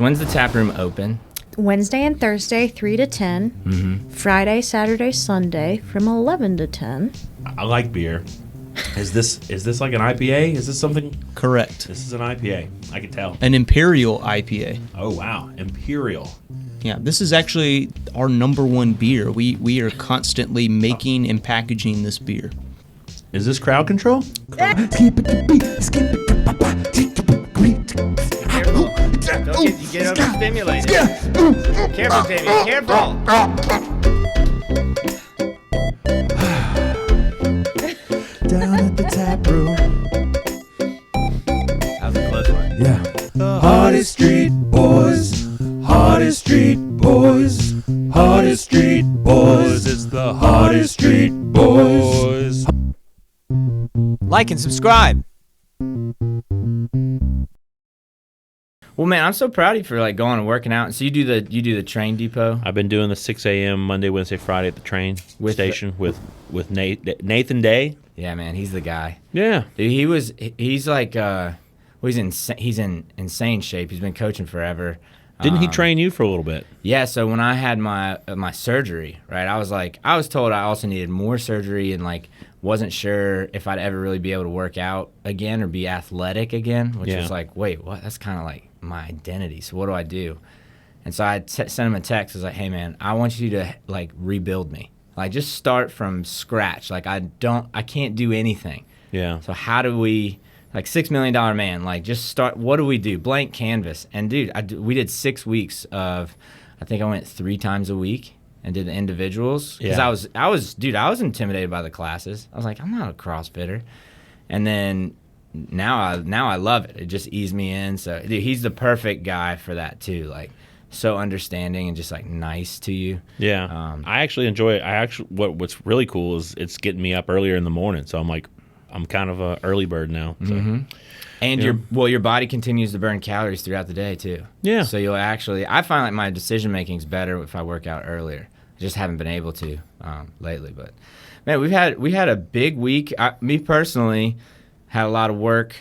When's the tap room open? Wednesday and Thursday, 3 to 10. Mm-hmm. Friday, Saturday, Sunday, from 11 to 10. I like beer. Is this like an IPA? Is this something? Correct. This is an IPA. I can tell. An Imperial IPA. Oh, wow. Imperial. Yeah, this is actually our #1 beer. We are constantly making and packaging this beer. Is this crowd control? Don't get overstimulated. Careful, baby. Careful. Down at the tap room. That was a close one. Yeah. The hottest street boys. Hottest street boys. Hottest street boys. It's the hottest street boys. Like and subscribe. Well, man, I'm so proud of you for like going and working out. So you do the train depot I've been doing the 6 a.m. Monday, Wednesday, Friday at the train station with Nathan Day. Yeah, man, he's the guy. Yeah. Dude, he's like he's in insane shape. He's been coaching forever. Didn't he train you for a little bit? Yeah, so when I had my surgery, right, I was told I also needed more surgery and like wasn't sure if I'd ever really be able to work out again or be athletic again, which was like, wait, what? That's kind of like my identity. So what do I do? And so I sent him a text. I was like, hey, man, I want you to like rebuild me. Like just start from scratch. Like I can't do anything. Yeah. So how do we, like $6 million man, like just start, what do we do? Blank canvas. And dude, we did 6 weeks of, I think I went 3 times a week and did the individuals. Because I was intimidated by the classes. I was like, I'm not a CrossFitter. And then now I love it. It just eased me in. So dude, he's the perfect guy for that too. Like so understanding and just like nice to you. Yeah. I actually enjoy it. What's really cool is it's getting me up earlier in the morning. So I'm kind of a early bird now. So. Mm-hmm. And your body continues to burn calories throughout the day too. Yeah. So you'll actually, I find like my decision making is better if I work out earlier. I just haven't been able to lately. But man, we had a big week. Me personally had a lot of work.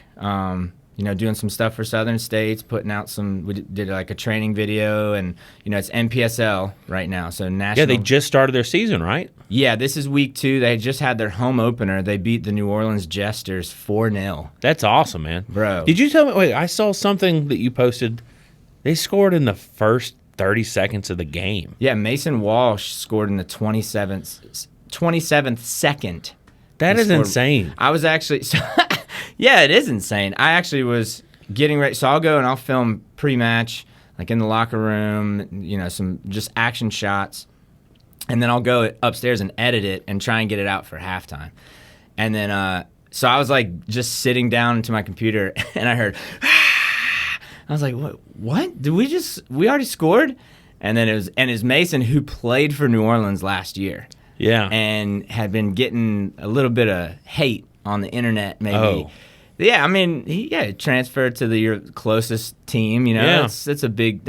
Doing some stuff for Southern States, putting out we did like a training video, and it's NPSL right now, so national. Yeah, they just started their season, right? Yeah, this is week 2. They just had their home opener. They beat the New Orleans Jesters 4-0. That's awesome, man. Bro. Did you tell me, wait, I saw something that you posted. They scored in the first 30 seconds of the game. Yeah, Mason Walsh scored in the 27th second. That is insane. I was actually... Yeah, it is insane. I actually was getting ready. So I'll go and I'll film pre-match, like in the locker room, some just action shots. And then I'll go upstairs and edit it and try and get it out for halftime. And then, so I was like just sitting down to my computer and I heard, ah! I was like, what? Did we already scored? And then it was Mason, who played for New Orleans last year. Yeah. And had been getting a little bit of hate on the internet, maybe. Oh. Yeah, I mean, he transferred to your closest team. Yeah. That's a big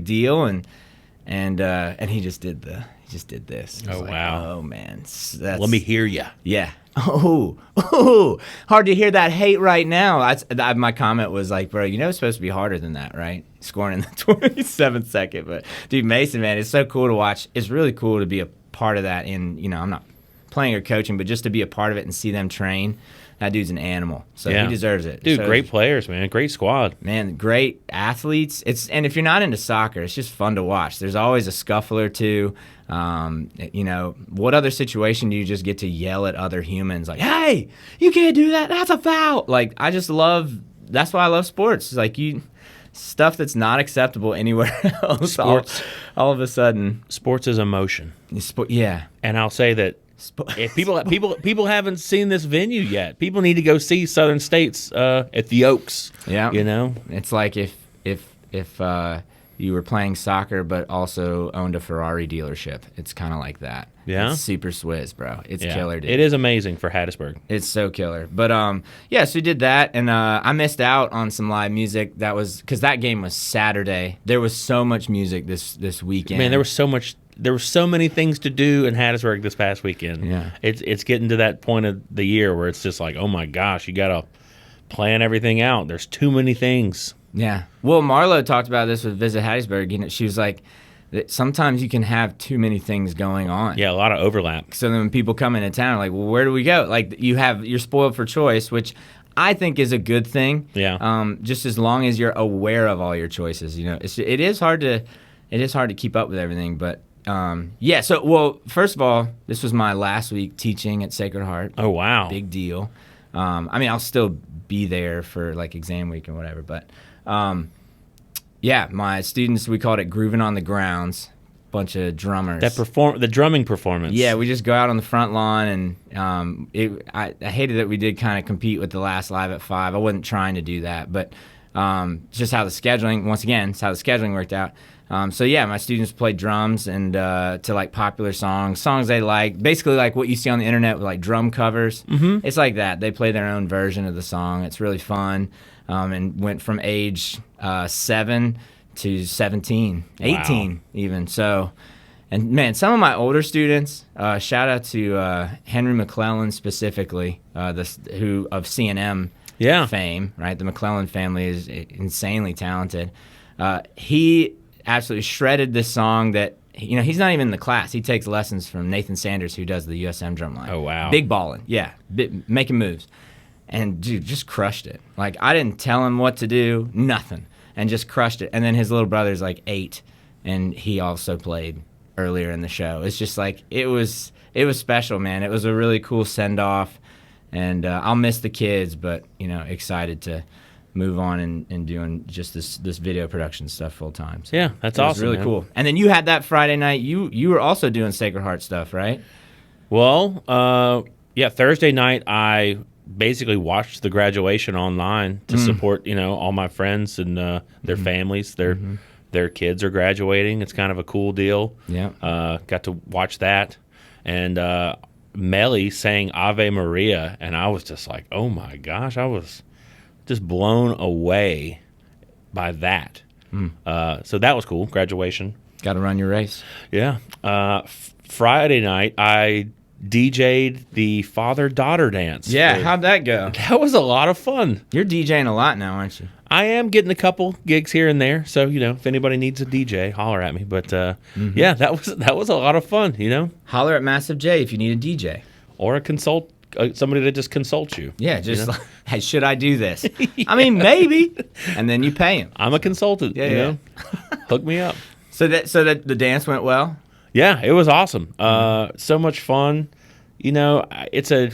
deal, and he just did this. Oh, wow. Oh man, let me hear ya. Yeah. Oh, hard to hear that hate right now. My comment was like, bro, it's supposed to be harder than that, right? Scoring in the 27th second, but dude, Mason, man, it's so cool to watch. It's really cool to be a part of that. I'm not playing or coaching, but just to be a part of it and see them train. That dude's an animal, so he deserves it. Dude, so, great players, man. Great squad. Man, great athletes. And if you're not into soccer, it's just fun to watch. There's always a scuffle or two. What other situation do you just get to yell at other humans like, hey, you can't do that. That's a foul. Like, that's why I love sports. It's like stuff that's not acceptable anywhere else. Sports. All of a sudden. Sports is emotion. Yeah. And I'll say that if people haven't seen this venue yet, people need to go see Southern States at the Oaks. Yeah, it's like if you were playing soccer but also owned a Ferrari dealership. It's kind of like that. Yeah, it's super Swizz, bro. It's killer, dude. It is amazing for Hattiesburg. It's so killer. But so we did that, and I missed out on some live music. That was because that game was Saturday. There was so much music this weekend. Man, there was so many things to do in Hattiesburg this past weekend. Yeah. It's getting to that point of the year where it's just like, oh my gosh, you got to plan everything out. There's too many things. Yeah. Well, Marlo talked about this with Visit Hattiesburg. You know, she was like, that sometimes you can have too many things going on. Yeah, a lot of overlap. So then when people come into town, like, well, where do we go? Like, you're spoiled for choice, which I think is a good thing. Yeah. Just as long as you're aware of all your choices. You know, it is hard to keep up with everything, but. Yeah, so, well, first of all, this was my last week teaching at Sacred Heart. Oh, wow. Big deal. I mean, I'll still be there for, like, exam week and whatever, but, yeah, my students, we called it Grooving on the Grounds, bunch of drummers. The drumming performance. Yeah, we just go out on the front lawn, and I hated that we did kind of compete with the last Live at 5. I wasn't trying to do that, but just how the scheduling, once again, it's how the scheduling worked out. So yeah, my students played drums and to like popular songs they like, basically like what you see on the internet with like drum covers. Mm-hmm. It's like that. They play their own version of the song. It's really fun, and went from age 7 to 17, 18 Wow. even. So, and man, some of my older students, shout out to Henry McClellan specifically, who of C&M fame, right? The McClellan family is insanely talented. He absolutely shredded this song that, you know, he's not even in the class. He takes lessons from Nathan Sanders, who does the USM drum line. Oh, wow. Big ballin', yeah, making moves. And, dude, just crushed it. Like, I didn't tell him what to do, nothing, and just crushed it. And then his little brother's, like, 8, and he also played earlier in the show. It's just, like, it was special, man. It was a really cool send-off, and I'll miss the kids, but, you know, excited to move on and doing just this video production stuff full time. So Yeah, that's it was awesome, really man. cool. And then you had that Friday night. You were also doing Sacred Heart stuff, right? Well, yeah, Thursday night I basically watched the graduation online to support, you know, all my friends and their families. Their kids are graduating. It's kind of a cool deal. Yeah. Got to watch that. And Melly sang Ave Maria, and I was just like, oh my gosh, I was just blown away by that. So that was cool. Graduation. Got to run your race. Yeah. Friday night, I DJ'd the father-daughter dance. Yeah. How'd that go? That was a lot of fun. You're DJing a lot now, aren't you? I am getting a couple gigs here and there. So, you know, if anybody needs a DJ, holler at me. But, yeah, that was a lot of fun, you know. Holler at Massive J if you need a DJ. Or somebody that just consults you. Yeah, just you know? like, hey, should I do this? I mean, maybe. And then you pay him. I'm a consultant, you know. Hook me up. So that the dance went well? Yeah, it was awesome. So much fun. You know, it's a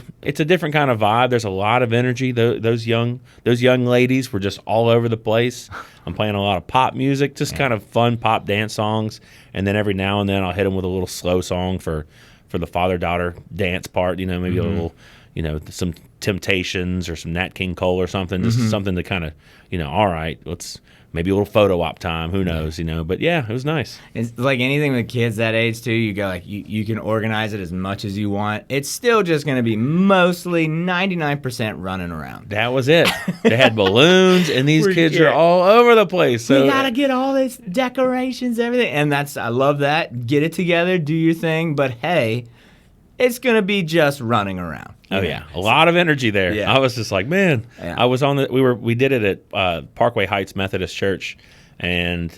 different kind of vibe. There's a lot of energy. Those young ladies were just all over the place. I'm playing a lot of pop music, just kind of fun pop dance songs, and then every now and then I'll hit them with a little slow song for the father-daughter dance part. You know, maybe a little, you know, some Temptations or some Nat King Cole or something. Just something to kind of, you know, all right, let's. Maybe a little photo op time. Who knows, you know? But yeah, it was nice. It's like anything with kids that age too. You go like you can organize it as much as you want. It's still just going to be mostly 99% running around. That was it. They had balloons, and these kids are all over the place. So we gotta get all these decorations, everything, and I love that. Get it together, do your thing. But hey, it's gonna be just running around. Oh yeah, a lot of energy there. Yeah. I was just like, man, Yeah. I was on we did it at Parkway Heights Methodist Church, and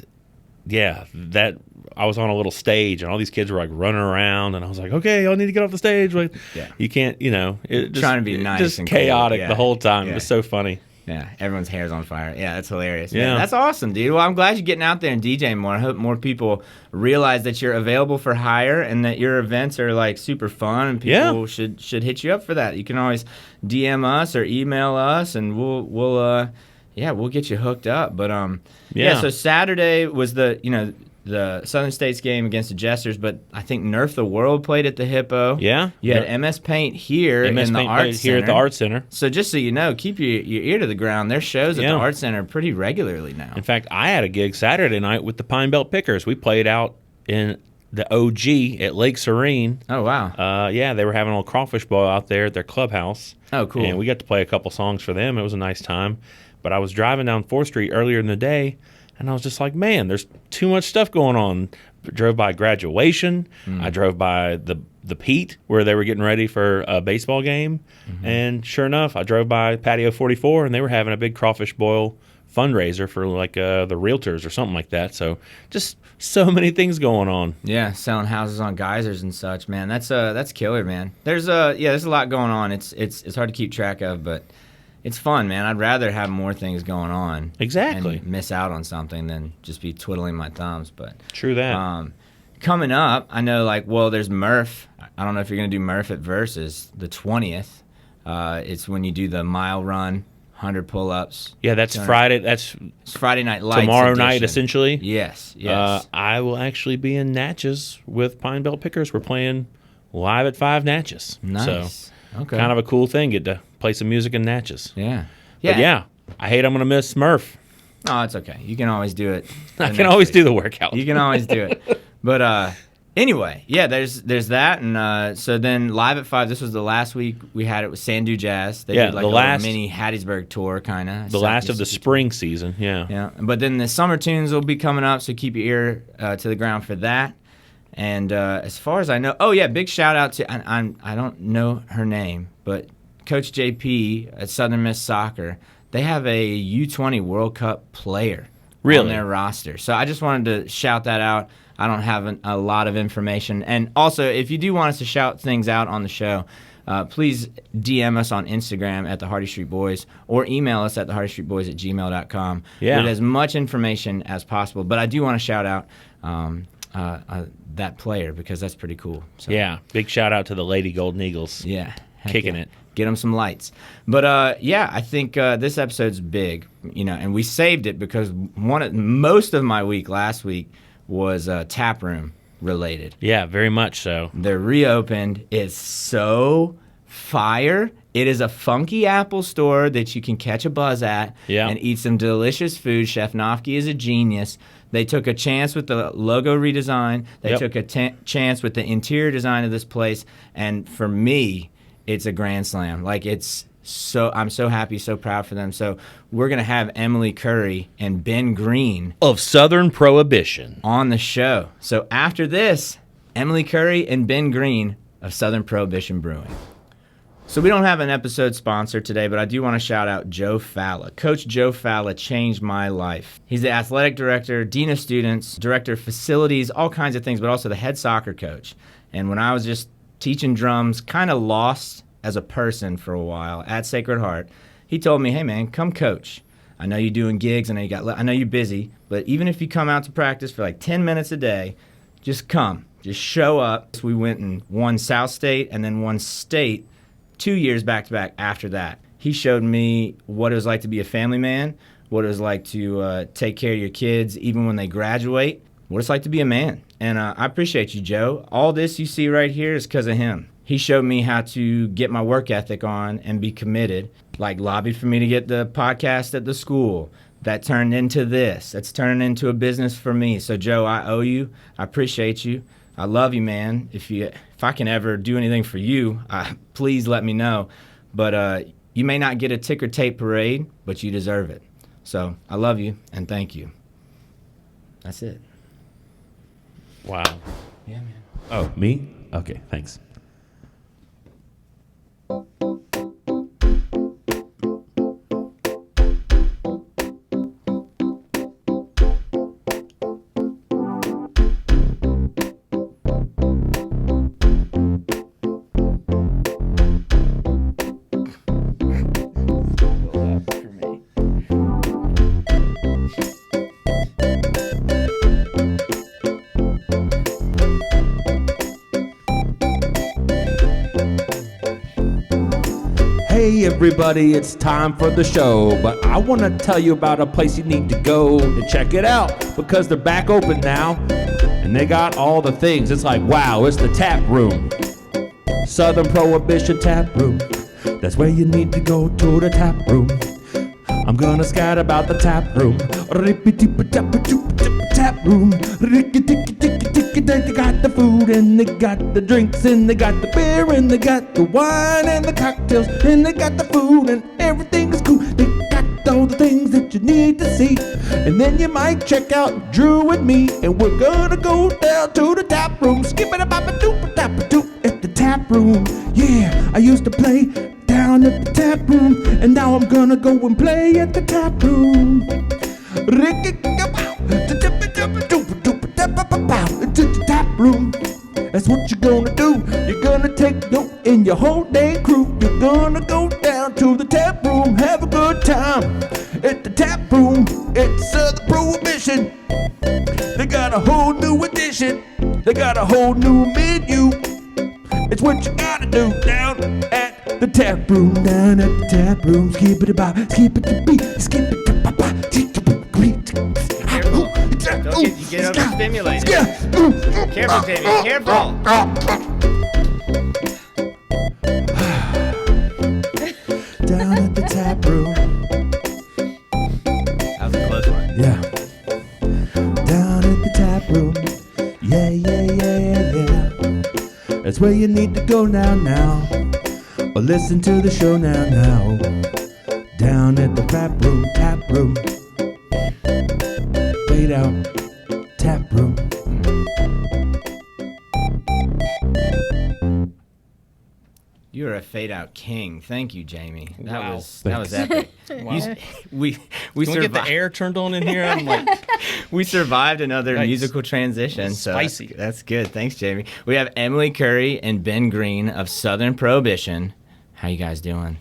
yeah, that I was on a little stage, and all these kids were like running around, and I was like, okay, y'all need to get off the stage. Like, you can't, you know, it just, Trying to be nice just and cool. chaotic Yeah. the whole time. Yeah. It was so funny. Yeah, everyone's hair's on fire. Yeah, that's hilarious. Yeah. Man, that's awesome, dude. Well, I'm glad you're getting out there and DJing more. I hope more people realize that you're available for hire and that your events are like super fun and people should hit you up for that. You can always DM us or email us and we'll get you hooked up. But so Saturday was the Southern States game against the Jesters, but I think Nerf the World played at the Hippo. Yeah. You had MS Paint here MS in the Paint Arts played here at the Center. Arts Center. So just so you know, keep your ear to the ground. Their shows at the Arts Center pretty regularly now. In fact, I had a gig Saturday night with the Pine Belt Pickers. We played out in the OG at Lake Serene. Oh, wow. They were having a little crawfish boil out there at their clubhouse. Oh, cool. And we got to play a couple songs for them. It was a nice time. But I was driving down 4th Street earlier in the day, and I was just like, man, there's too much stuff going on. Drove by graduation. I drove by the Pete where they were getting ready for a baseball game. And sure enough, I drove by Patio 44, and they were having a big crawfish boil fundraiser for like the realtors or something like that. So just so many things going on. Yeah, selling houses on geysers and such, man. That's killer, man. There's a lot going on. It's hard to keep track of, but it's fun, man. I'd rather have more things going on. Exactly. And miss out on something than just be twiddling my thumbs. But True that. coming up, I know, there's Murph. I don't know if you're going to do Murph at Versus the 20th. It's when you do the mile run, 100 pull-ups. Yeah, that's Friday. That's It's Friday Night Lights tomorrow edition. night, essentially. Yes. I will actually be in Natchez with Pine Belt Pickers. We're playing live at 5 Natchez. Nice. So Okay. kind of a cool thing. Get to play some music in Natchez. Yeah. But yeah, I hate I'm going to miss Murph. Oh, it's okay. You can always do it. I can always do the workout. You can always do it. But anyway, yeah, there's that. And so then live at 5, this was the last week we had it with Sandu Jazz. They did the a last mini Hattiesburg tour, kind of. The last of the spring season, yeah. Yeah, but then the summer tunes will be coming up, so keep your ear to the ground for that. And as far as I know, big shout out to, I don't know her name, but Coach JP at Southern Miss Soccer. They have a U20 World Cup player on their roster. So I just wanted to shout that out. I don't have a lot of information. And also, if you do want us to shout things out on the show, please DM us on Instagram at the Hardy Street Boys or email us at thehardystreetboys@gmail.com with as much information as possible. But I do want to shout out that player because that's pretty cool. So, yeah, big shout out to the Lady Golden Eagles. Yeah. Kicking it. Get them some lights. But, I think this episode's big, and we saved it because most of my week last week was Taproom related. Yeah, very much so. They're reopened. It's so fire. It is a funky Apple store that you can catch a buzz at and eat some delicious food. Chef Noffke is a genius. They took a chance with the logo redesign. They took a chance with the interior design of this place. And for me, it's a grand slam. I'm so happy, so proud for them. So we're going to have Emily Curry and Ben Green of Southern Prohibition on the show. So after this, Emily Curry and Ben Green of Southern Prohibition Brewing. So we don't have an episode sponsor today, but I do want to shout out Joe Falla. Coach Joe Falla changed my life. He's the athletic director, dean of students, director of facilities, all kinds of things, but also the head soccer coach. And when I was just teaching drums, kind of lost as a person for a while at Sacred Heart, he told me, hey man, come coach. I know you're doing gigs, I know you're busy, but even if you come out to practice for 10 minutes a day, just come, just show up. We went and won South State and then won state 2 years back to back after that. He showed me what it was like to be a family man, what it was like to take care of your kids even when they graduate, what it's like to be a man. And I appreciate you, Joe. All this you see right here is because of him. He showed me how to get my work ethic on and be committed, lobbied for me to get the podcast at the school. That turned into this. That's turning into a business for me. So, Joe, I owe you. I appreciate you. I love you, man. If I can ever do anything for you, please let me know. But you may not get a ticker tape parade, but you deserve it. So I love you and thank you. That's it. Wow. Yeah, man. Oh, me? Okay, thanks. Hey everybody, it's time for the show, but I want to tell you about a place you need to go to check it out because they're back open now and they got all the things. It's like, wow, it's the Taproom. Southern Prohibition Taproom. That's where you need to go, to the Taproom. I'm gonna scat about the Taproom. Taproom. They got the food and they got the drinks and they got the beer and they got the wine and the cocktails and they got the food and everything is cool. They got all the things that you need to see. And then you might check out Drew and me and we're gonna go down to the Taproom. Skip it about a doop at the Taproom. Yeah, I used to play down at the Taproom and now I'm gonna go and play at the Taproom. Into the tap room. That's what you're gonna do. You're gonna take you and your whole day crew. You're gonna go down to the tap room, have a good time. At the tap room, it's the Prohibition. They got a whole new edition. They got a whole new menu. It's what you gotta do down at the tap room. Down at the tap room, skip it about, skip it to beat, skip it to papa, Don't you get overstimulated. Careful, Jamie. Careful. Down at the tap room. That was a close one. Yeah. Down at the tap room. Yeah, yeah, yeah, yeah, yeah. That's where you need to go now. Or listen to the show now. Down at the tap room. Fade out, tap room. You're a fade out king. Thank you, Jamie. That Wow. was epic. Wow. We Can we get the air turned on in here? I'm like, we survived another Nice. musical transition. So Spicy. that's good. Thanks, Jamie. We have Emily Curry and Ben Green of Southern Prohibition. How you guys doing?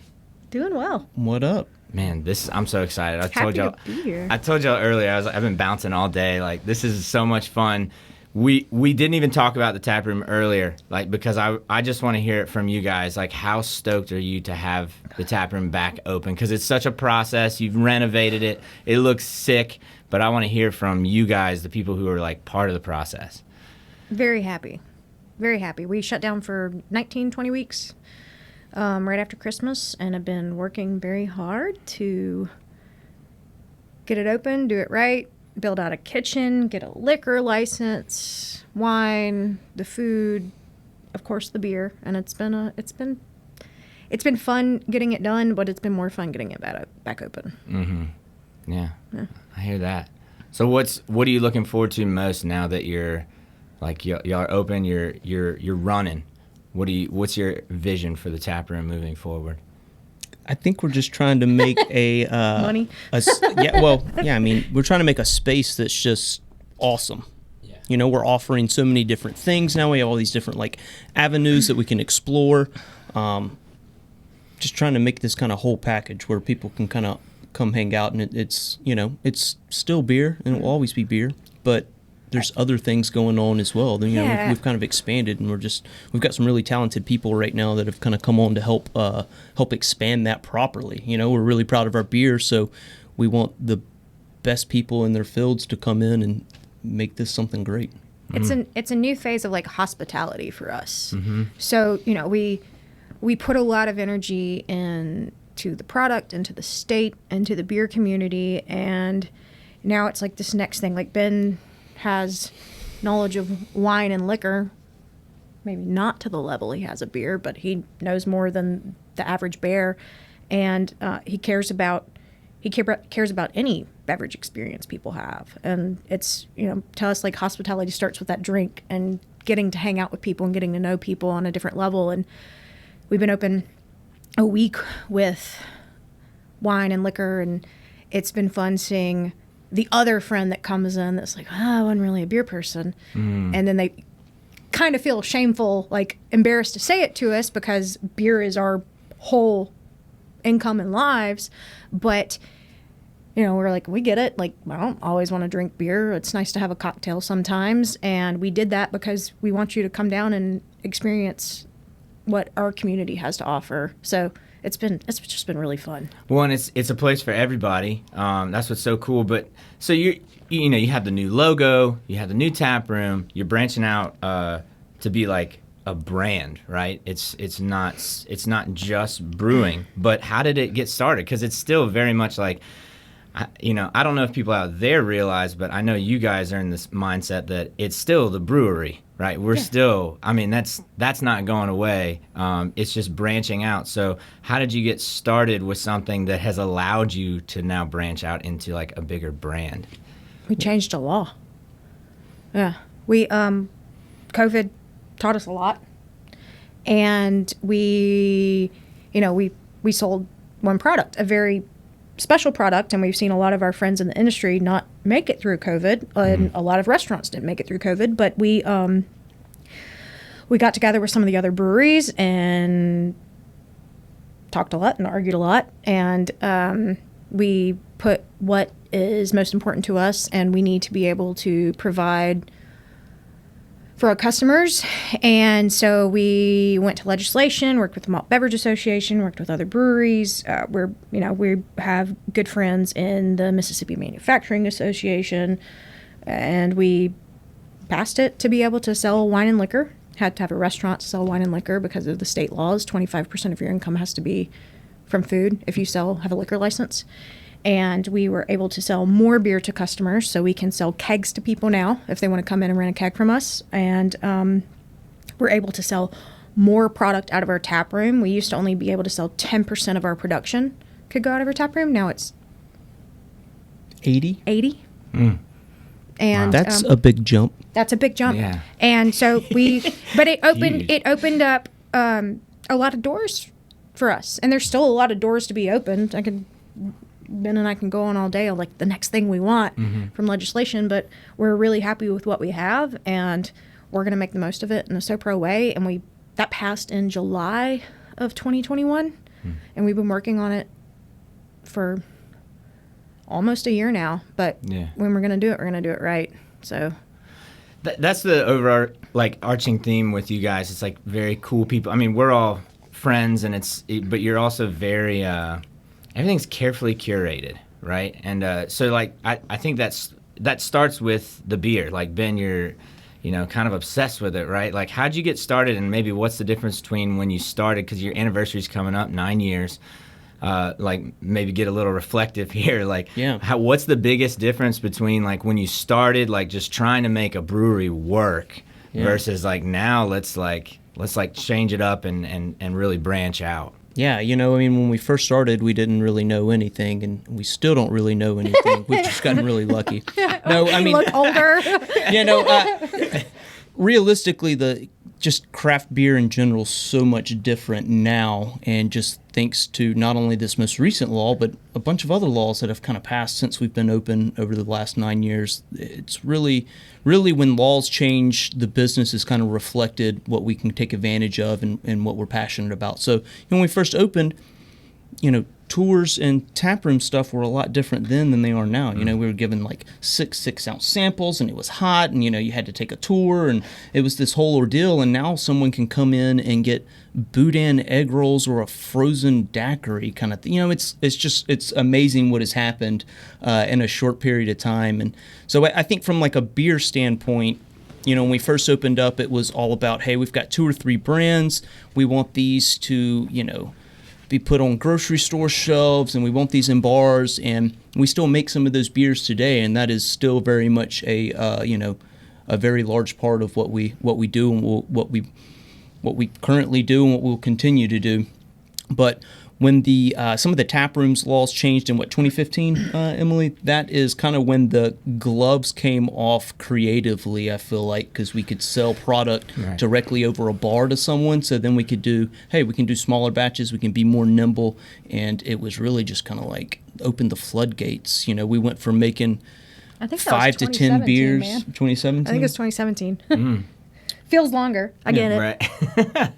Doing well. what up? Man, I'm so excited. I Happy told to be here. I told y'all earlier. I've been bouncing all day. Like, this is so much fun. We didn't even talk about the tap room earlier, like, because I just want to hear it from you guys. Like, how stoked are you to have the tap room back open? Because it's such a process. You've renovated it. It looks sick. But I want to hear from you guys, the people who are like part of the process. Very happy. Very happy. We shut down for 19, 20 weeks right after Christmas, and have been working very hard to get it open, do it right, build out a kitchen, get a liquor license, wine, the food, of course the beer, and it's been fun getting it done, but it's been more fun getting it back open. Mm-hmm. Yeah, I hear that. So what are you looking forward to most now that you're like y'all are open, you're running? What's your vision for the tap room moving forward? I think we're just trying to make a Money. I mean, we're trying to make a space that's just awesome. Yeah. You know, we're offering so many different things now. We have all these different like avenues that we can explore. Just trying to make this kind of whole package where people can kind of come hang out, and it's still beer and it will always be beer, but there's other things going on as well. You know, Yeah. we've kind of expanded, and we've got some really talented people right now that have kind of come on to help expand that properly. You know, we're really proud of our beer, so we want the best people in their fields to come in and make this something great. It's a new phase of like hospitality for us. So, you know, we put a lot of energy into the product, into the state, into the beer community, and now it's like this next thing. Like, Ben has knowledge of wine and liquor, maybe not to the level he has of beer, but he knows more than the average bear, and he cares about any beverage experience people have. And it's, you know, to us, like, hospitality starts with that drink and getting to hang out with people and getting to know people on a different level. And we've been open a week with wine and liquor, and it's been fun seeing the other friend that comes in that's like, I wasn't really a beer person. And then they kind of feel shameful, like embarrassed to say it to us, because beer is our whole income and lives. But, you know, we're like, we get it. Like, I don't always want to drink beer. It's nice to have a cocktail sometimes. And we did that because we want you to come down and experience what our community has to offer. So it's just been really fun. Well, and it's a place for everybody. That's what's so cool. But so you have the new logo, you have the new tap room. You're branching out to be like a brand, right? It's not just brewing. But how did it get started? Because it's still very much like, I don't know if people out there realize, but I know you guys are in this mindset that it's still the brewery, right? We're still, I mean, that's not going away. It's just branching out. So how did you get started with something that has allowed you to now branch out into like a bigger brand? We changed the law. Yeah. We, COVID taught us a lot. And we sold one product, a very special product, and we've seen a lot of our friends in the industry not make it through COVID, and a lot of restaurants didn't make it through COVID. But we got together with some of the other breweries and talked a lot and argued a lot, and we put what is most important to us, and we need to be able to provide for our customers. And so we went to legislation, worked with the Malt Beverage Association, worked with other breweries. We have good friends in the Mississippi Manufacturing Association, and we passed it to be able to sell wine and liquor. Had to have a restaurant to sell wine and liquor because of the state laws. 25% of your income has to be from food if you have a liquor license. And we were able to sell more beer to customers, so we can sell kegs to people now if they want to come in and rent a keg from us. And we're able to sell more product out of our tap room. We used to only be able to sell 10% of our production could go out of our tap room. Now it's 80. And That's a big jump. that's a big jump. Yeah. And so but it opened Huge. it opened up a lot of doors for us, and there's still a lot of doors to be opened. Ben and I can go on all day on like the next thing we want from legislation, but we're really happy with what we have, and we're going to make the most of it in a SoPro way. And that passed in July of 2021, and we've been working on it for almost a year now. But Yeah. when we're going to do it, we're going to do it right. So That's the arching theme with you guys. It's like very cool people. I mean, we're all friends, and but you're also very everything's carefully curated, right? And so like I think that starts with the beer. Like Ben, you're kind of obsessed with it, right? Like, how'd you get started, and maybe what's the difference between when you started, because your anniversary's coming up, 9 years. Like, maybe get a little reflective here. Like, what's the biggest difference between like when you started, like just trying to make a brewery work, versus like now let's change it up and really branch out. Yeah, when we first started, we didn't really know anything, and we still don't really know anything. We've just gotten really lucky. No, I mean, look older. Realistically, just craft beer in general is so much different now, and just thanks to not only this most recent law, but a bunch of other laws that have kind of passed since we've been open over the last 9 years. It's really when laws change, the business is kind of reflected what we can take advantage of and what we're passionate about. So when we first opened, tours and taproom stuff were a lot different then than they are now. We were given like 6-ounce samples, and it was hot, and you had to take a tour, and it was this whole ordeal. And now someone can come in and get boudin egg rolls or a frozen daiquiri kind of thing. It's amazing what has happened in a short period of time. And so I think from like a beer standpoint, when we first opened up, it was all about, hey, we've got 2 or 3 brands. We want these to, be put on grocery store shelves, and we want these in bars, and we still make some of those beers today, and that is still very much a very large part of what we do, and what we currently do, and what we'll continue to do. But when some of the taprooms laws changed in 2015, Emily, that is kind of when the gloves came off creatively, I feel like, because we could sell product directly over a bar to someone. So then we can do smaller batches, we can be more nimble, and it was really just kind of like opened the floodgates. We went from making I think that 5 to 10 beers. Man. 2017. I think it's 2017. Feels longer. I get it. Right.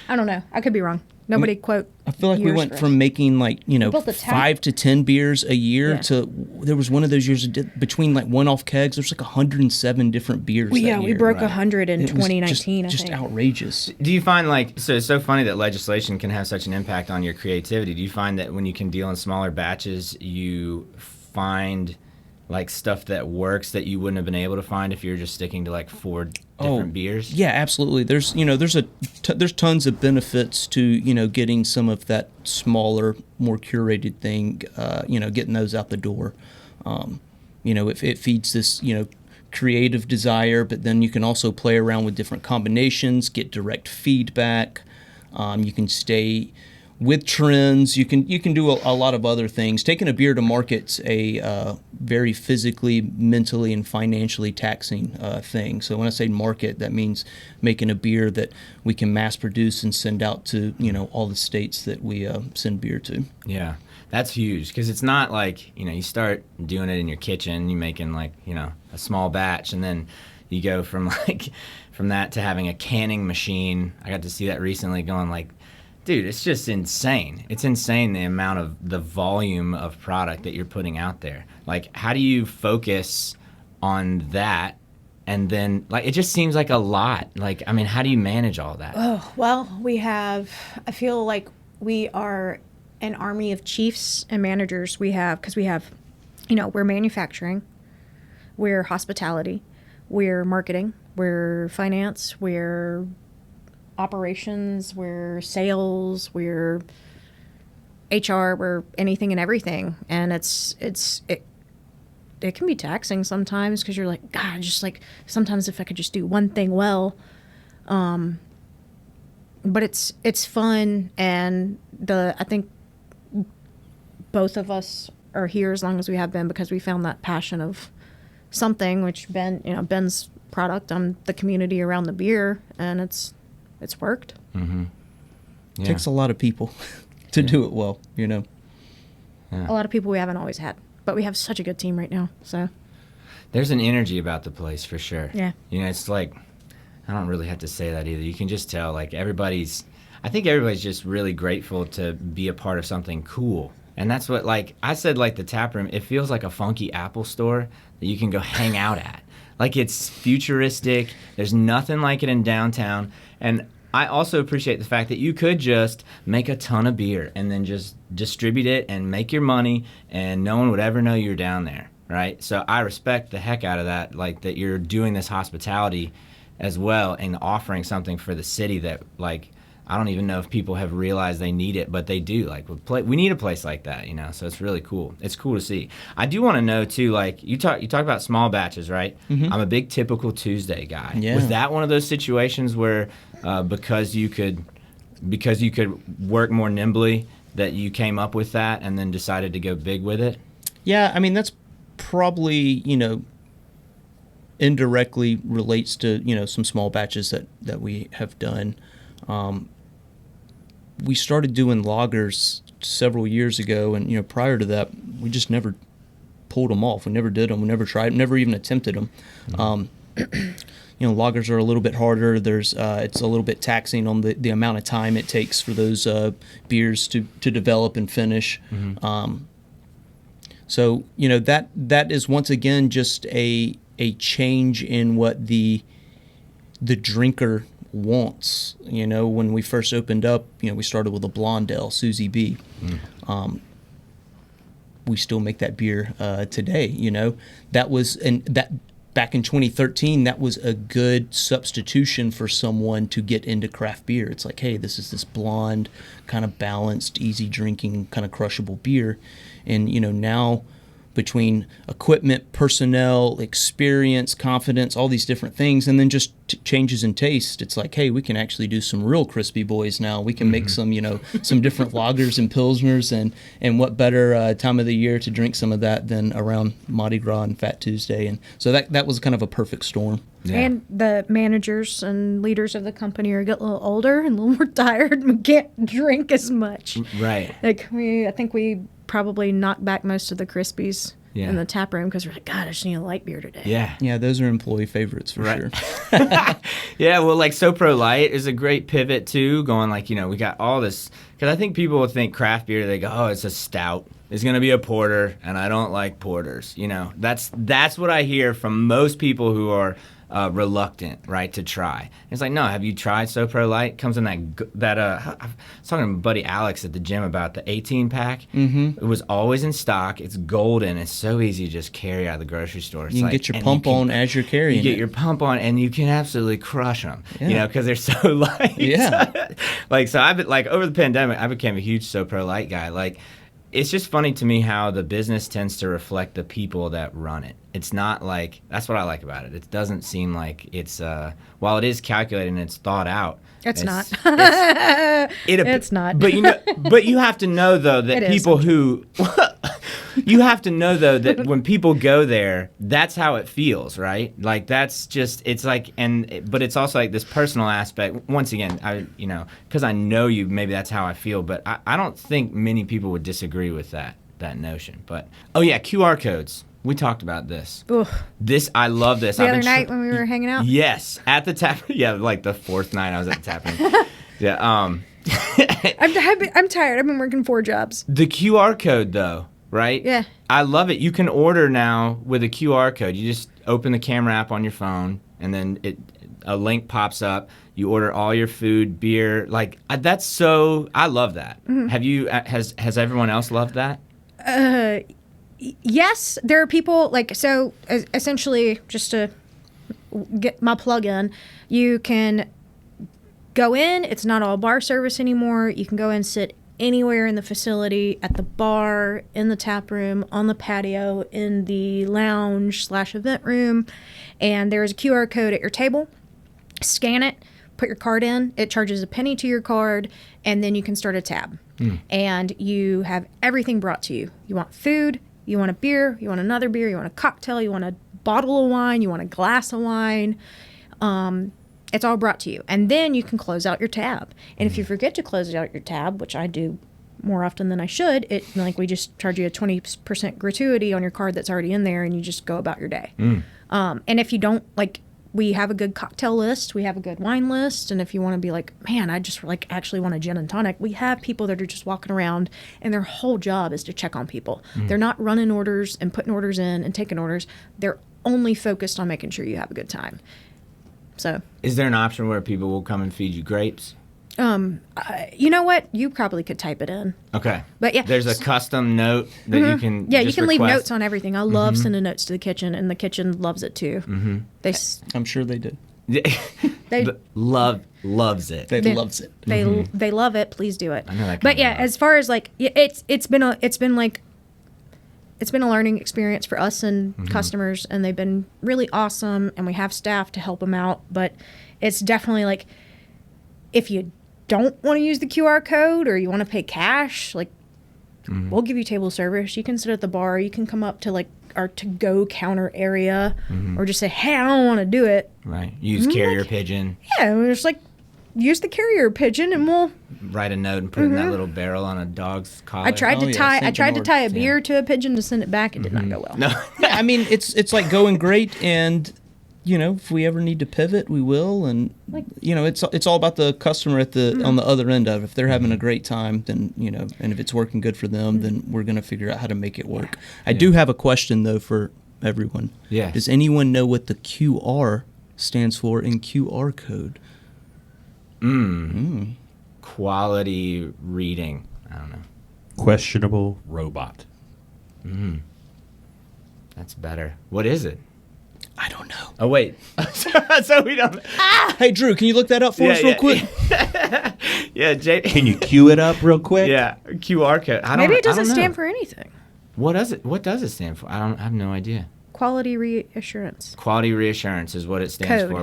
I don't know. I could be wrong. Nobody quote. I feel like we years went for us. from making built a tank. 5 to 10 beers a year Yeah. to there was one of those years that did, between like one-off kegs. There's like 107 different beers. Well, that yeah, year. we broke Right. 100 in It was 2019. Just I think. outrageous. Do you find it's so funny that legislation can have such an impact on your creativity? Do you find that when you can deal in smaller batches, you find like stuff that works that you wouldn't have been able to find if you're just sticking to like 4 different beers? Yeah, absolutely. There's there's tons of benefits to getting some of that smaller, more curated thing. Getting those out the door. It feeds this creative desire, but then you can also play around with different combinations, get direct feedback. You can stay with trends. You can do a lot of other things. Taking a beer to market's a very physically, mentally, and financially taxing thing. So when I say market, that means making a beer that we can mass produce and send out to all the states that we send beer to. Yeah. That's huge because it's not like, you start doing it in your kitchen, you're making like, a small batch, and then you go from that to having a canning machine. I got to see that recently going like, dude, it's just insane. It's insane the amount of the volume of product that you're putting out there. Like, how do you focus on that? And then, like, it just seems like a lot. Like, I mean, how do you manage all that? Oh, well, I feel like we are an army of chiefs and managers. Because we have, we're manufacturing, we're hospitality, we're marketing, we're finance, we're operations, we're sales, we're HR, we're anything and everything. And it can be taxing sometimes because you're like, God, just like sometimes if I could just do one thing well. But it's fun, and I think both of us are here as long as we have been because we found that passion of something, which Ben's product on the community around the beer, and it's worked. Mm-hmm. Yeah. It takes a lot of people to do it well, Yeah. A lot of people we haven't always had, but we have such a good team right now. So There's an energy about the place for sure. Yeah. It's like, I don't really have to say that either. You can just tell, like, I think everybody's just really grateful to be a part of something cool. And that's what, like, I said, like, the Taproom, it feels like a funky Apple store that you can go hang out at. Like, it's futuristic. There's nothing like it in downtown. And I also appreciate the fact that you could just make a ton of beer and then just distribute it and make your money, and no one would ever know you're down there, right? So I respect the heck out of that, like, that you're doing this hospitality as well and offering something for the city that, like, I don't even know if people have realized they need it, but they do. Like, we need a place like that, so it's really cool. It's cool to see. I do want to know, too, like, you talk about small batches, right? Mm-hmm. I'm a big Typical Tuesday guy. Yeah. Was that one of those situations where because you could work more nimbly that you came up with that and then decided to go big with it? Yeah, I mean, that's probably, indirectly relates to, some small batches that we have done. We started doing lagers several years ago, and, prior to that, we just never pulled them off. We never did them. We never tried, never even attempted them. Mm-hmm. Lagers are a little bit harder. It's a little bit taxing on the amount of time it takes for those beers to develop and finish. Mm-hmm. So that is once again just a change in what the drinker wants. When we first opened up, we started with a blonde ale, Susie B. Mm. We still make that beer today. That was back in 2013, that was a good substitution for someone to get into craft beer. It's like, hey, this is this blonde, kind of balanced, easy drinking, kind of crushable beer. And, now between equipment, personnel, experience, confidence, all these different things, and then just changes in taste, it's like, hey, we can actually do some real crispy boys now. We can make some, some different lagers and pilsners, and what better time of the year to drink some of that than around Mardi Gras and Fat Tuesday. And so that was kind of a perfect storm. Yeah. And the managers and leaders of the company are getting a little older and a little more tired and can't drink as much. Right. Like, I think we probably knocked back most of the Crispies in the tap room because we're like, God, I just need a light beer today. Yeah. Yeah, those are employee favorites for sure. Yeah, well, like SoPro Light is a great pivot too, going like, we got all this, because I think people will think craft beer, they go, oh, it's a stout. It's going to be a porter, and I don't like porters. That's what I hear from most people who are reluctant, right, to try. It's like, no, have you tried SoPro Light? It comes in that I was talking to my buddy Alex at the gym about the 18-pack. Mm-hmm. It was always in stock. It's golden. It's so easy to just carry out of the grocery store. You can get your pump on as you're carrying it. You get your pump on, and you can absolutely crush them, because they're so light. Yeah. So I've been, over the pandemic, I became a huge SoPro Light guy. It's just funny to me how the business tends to reflect the people that run it. It's not like, that's what I like about it. It doesn't seem like it's, while it is calculated and it's thought out. It's not. It's not. But you have to know though that people who, You have to know though that when people go there, that's how it feels, right? Like that's just it's like but it's also like this personal aspect. Once again, because I know you, maybe that's how I feel, but I don't think many people would disagree with that notion. But oh yeah, QR codes. We talked about this. Ugh. I love this. The other night when we were hanging out? Yes, at the tap. Yeah, like the fourth night I was at the tap room. Yeah. I'm tired. I've been working 4 jobs. The QR code, though, right? Yeah. I love it. You can order now with a QR code. You just open the camera app on your phone, and then a link pops up. You order all your food, beer. Like that's so. I love that. Mm-hmm. Have you? Has everyone else loved that? Yes, there are people essentially, just to get my plug in, you can go in. It's not all bar service anymore. You can go and sit anywhere in the facility, at the bar, in the tap room, on the patio, in the lounge/event room, and there's a QR code at your table. Scan it, put your card in. It charges a penny to your card, and then you can start a tab. And you have everything brought to you. You want food, you want a beer, you want another beer, you want a cocktail, you want a bottle of wine, you want a glass of wine. It's all brought to you. And then you can close out your tab. And if you forget to close out your tab, which I do more often than I should, we just charge you a 20% gratuity on your card that's already in there, and you just go about your day. And if you don't, we have a good cocktail list, we have a good wine list, and if you want to be like, man, I just actually want a gin and tonic, we have people that are just walking around, and their whole job is to check on people. They're not running orders and putting orders in and taking orders. They're only focused on making sure you have a good time. So, is there an option where people will come and feed you grapes? You know what? You probably could type it in. Okay. But yeah. There's a custom note that you can Yeah, just you can leave request. notes on everything. I love sending notes to the kitchen, and the kitchen loves it too. I'm sure they did. They loves it. They loves it. They love it. Please do it. I know that But kind yeah, of as far as it's been a learning experience for us and customers, and they've been really awesome, and we have staff to help them out. But it's definitely if you don't want to use the QR code or you want to pay cash, we'll give you table service. You can sit at the bar. You can come up to our to-go counter area, or just say, hey, I don't want to do it. Right. Use carrier pigeon. Yeah, we're just use the carrier pigeon, and we'll Write a note and put it in that little barrel on a dog's collar. I tried to tie a Yeah. beer to a pigeon to send it back. It did not go well. No. Yeah, I mean, it's going great, and if we ever need to pivot, we will. And it's all about the customer on the other end of it. If they're having a great time, then and if it's working good for them, then we're gonna figure out how to make it work. I do have a question though for everyone. Yeah. Does anyone know what the QR stands for in QR code? Quality reading. I don't know. Questionable robot. That's better. What is it? I don't know. Oh, wait. So we don't. Hey, Drew, can you look that up for us real quick? Yeah, Jay. Can you cue it up real quick? Yeah, QR code. Maybe it doesn't I don't know. stand for anything. What does it? What does it stand for? I have no idea. Quality reassurance. Quality reassurance is what it stands Code. for.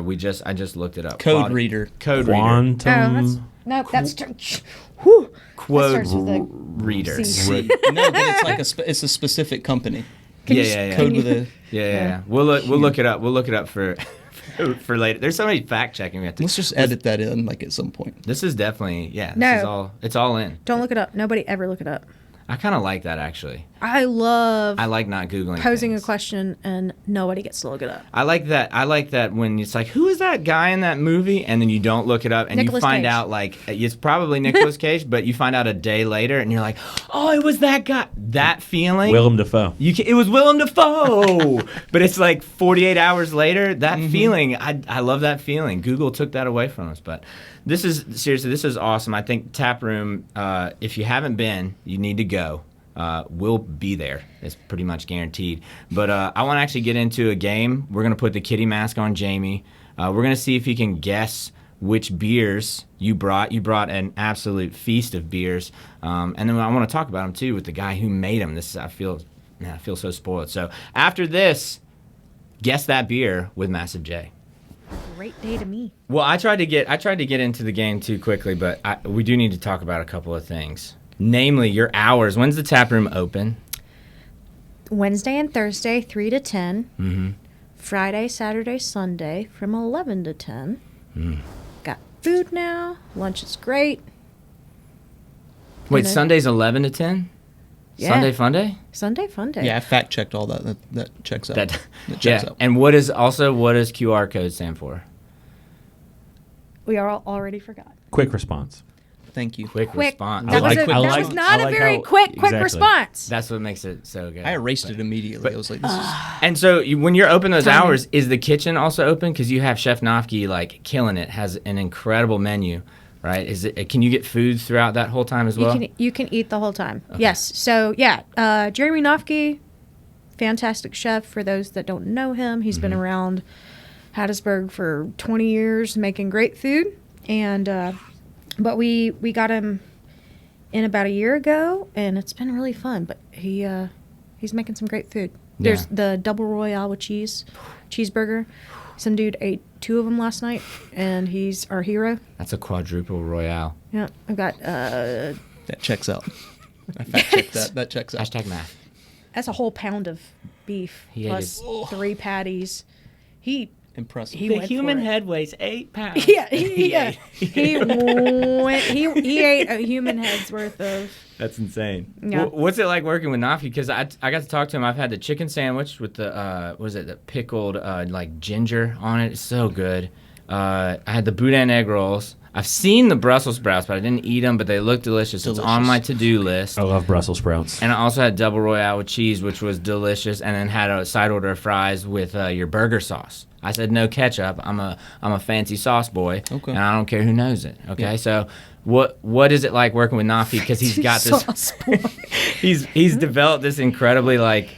I just looked it up. Code reader. Code reader. Quantum. That's whew. Quote That starts with a reader. C. No, but it's a specific company. Yeah. Code with a. Yeah. We'll look it up. We'll look it up for later. There's so many fact checking we have to. Let's just edit that in at some point. This is definitely No. It's all in. Don't look it up. Nobody ever look it up. I kind of like that actually. I like not googling posing things. a question and nobody gets to look it up. I like that when it's like, who is that guy in that movie, and then you don't look it up and Nicolas you find Cage. out it's probably Nicolas Cage, but you find out a day later and you're like, oh, it was that guy. That feeling. Willem Dafoe. It was Willem Dafoe, but it's 48 hours later. That feeling, I love that feeling. Google took that away from us, but this is awesome. I think Taproom, if you haven't been, you need to go. We'll be there. It's pretty much guaranteed. But I want to actually get into a game. We're going to put the kitty mask on Jamie. We're going to see if he can guess which beers you brought. You brought an absolute feast of beers. And then I want to talk about them, too, with the guy who made them. I feel so spoiled. So after this, guess that beer with Massive J. Great day to me. Well, I tried to get into the game too quickly, but we do need to talk about a couple of things. Namely, your hours. When's the tap room open? Wednesday and Thursday, 3 to 10. Mm-hmm. Friday, Saturday, Sunday from 11 to 10. Got food now. Lunch is great. Wait, You know? Sunday's 11 to 10? Yeah. Sunday fun day? Sunday fun day. Yeah, I fact checked all that. That checks out. That checks yeah. out. And what does QR code stand for? We already forgot. Quick response. Thank you. Quick response. That was, I that like- was not I a like very how- quick exactly. response. That's what makes it so good. I erased it immediately. I was like, this is. And so when you're open those Timing. hours, is the kitchen also open? Because you have Chef Noffke like killing it, has an incredible menu, right? Is it? Can you get food throughout that whole time as well? You can eat the whole time. Yes. So yeah, Jeremy Noffke, fantastic chef. For those that don't know him, he's been around Hattiesburg for 20 years, making great food. And but we got him in about a year ago, and it's been really fun. But he's making some great food. There's the double royale with cheeseburger. Some dude ate 2 of them last night, and he's our hero. That's a quadruple royale. Yeah, I've got That checks out. I fact checked that. That checks out. Hashtag math. that's a whole pound of beef He ate plus 3 patties. He Impressive. he went for it. head weighs 8 pounds. Yeah, he ate a human head's worth of. That's insane. Yeah. What's it like working with Noffke? Because I got to talk to him. I've had the chicken sandwich with the the pickled like ginger on it. It's so good. I had the boudin egg rolls. I've seen the Brussels sprouts, but I didn't eat them. But they look delicious. It's on my to-do list. I love Brussels sprouts. And I also had double royale with cheese, which was delicious, and then had a side order of fries with your burger sauce. I said no ketchup. I'm a fancy sauce boy, Okay. and I don't care who knows it. Okay, Yeah. so what is it like working with Noffke? Because he's got this. Sauce boy. he's developed this incredibly like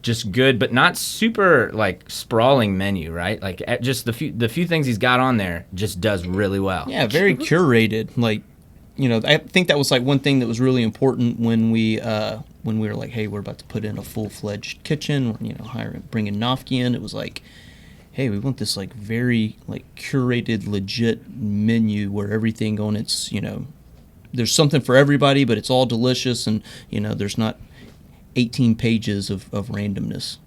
just good, but not super like sprawling menu, right? Like just the few things he's got on there just does really well. Yeah, very curated. Like, I think that was like one thing that was really important when we were like, hey, we're about to put in a full-fledged kitchen. Bringing Noffke in. It was like, hey, we want this like very like curated, legit menu where everything on it's there's something for everybody, but it's all delicious, and there's not 18 pages of randomness.